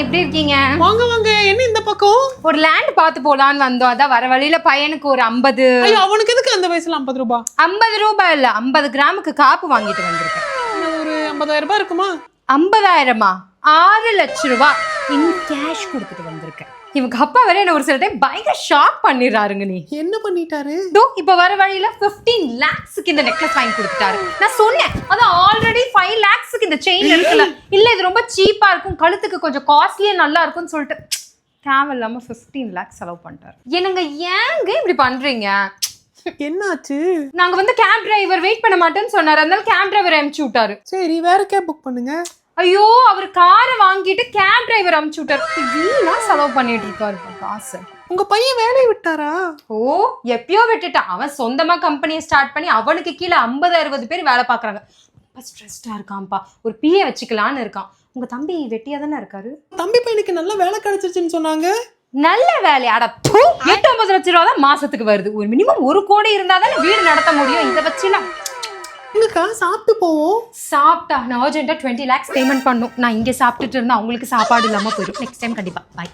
எப்படி இருக்கீங்க? வாங்க வாங்க. என்ன இந்த பக்கம்? ஒரு லேண்ட் பார்த்து போலான்னு வந்தோம். அதான் வர வழியில பையனுக்கு ஒரு 50. ஐயோ, அவனுக்கு எதுக்கு அந்த வயசுல 50 ரூபாய்? 50 ரூபாய் இல்ல, 50 கிராமுக்கு காப்பு வாங்கிட்டு வந்திருக்கேன். ஒரு 50,000 ரூபாய் இருக்குமா? 50,000மா? 6 லட்சம் ரூபாய் இன் கேஷ் கொடுத்துட்டு வந்திருக்கேன். இவங்க அப்பா வேற என்ன ஒரு சில டைம் பயங்கர ஷாக் பண்ணிடுறாருங்க. நீ என்ன பண்ணிட்டாரு? இப்ப வர வழியில 15 lakhsக்கு இந்த நெக்லஸ் வாங்கி கொடுத்துட்டாரு. நான் சொன்னேன் அது ஆல்ரெடி 5 lakhsக்கு இந்த செயின் இருக்குல்ல, இல்ல இது ரொம்ப சீப்பா இருக்கும், கழுத்துக்கு கொஞ்சம் காஸ்ட்லியா நல்லா இருக்கும்னு சொல்லிட்டு தேவையில்லாம 15 lakhs செலவு பண்ணிட்டாரு. என்னங்க ஏங்க இப்படி பண்றீங்க? என்னாச்சு? நாங்க வந்து கேப் டிரைவர் வெயிட் பண்ண மாட்டேன்னு சொன்னாரு, அதனால கேப் டிரைவர் அனுப்பிச்சு விட்டாரு. சரி, வேற கேப் புக் பண்ணுங்க. ஐயோ, அவர் காரை வாங்கிட்டு கேப் டிரைவர் அனுப்பிச்சு விட்டாரு. வீணா செலவு பண்ணிட்டு இருக்காரு காசு. உங்க பையன் வேலையை விட்டாரா? ஓ, எப்பயோ விட்டுட்டான். அவன் சொந்தமா கம்பெனியை ஸ்டார்ட் பண்ணி அவனுக்கு கீழே 50-60 பேர் வேலை பாக்குறாங்க. ரொம்ப ஸ்ட்ரெஸ்டா இருக்கான்ப்பா. ஒரு பிஏ வச்சுக்கலான்னு இருக்கான். உங்க தம்பி வெட்டியா தானே இருக்காரு? தம்பி பையனுக்கு நல்ல வேலை கிடைச்சிருச்சுன்னு சொன்னாங்க. நல்ல வேலையாட 8-9 லட்சம் ரூபா தான் மாசத்துக்கு வருது. ஒரு மினிமம் 1 கோடி இருந்தா தானே வீடு நடத்த முடியும். இதை வச்சுலாம் எங்கக்கா சாப்பிட்டு போவோம். சாப்பிட்டா நான் அர்ஜென்ட்டா 20 lakhs பேமெண்ட் பண்ணும். நான் இங்கே சாப்பிட்டுட்டு இருந்தா அவங்களுக்கு சாப்பாடு இல்லாம போயிடும். நெக்ஸ்ட் டைம் கண்டிப்பா பாய்.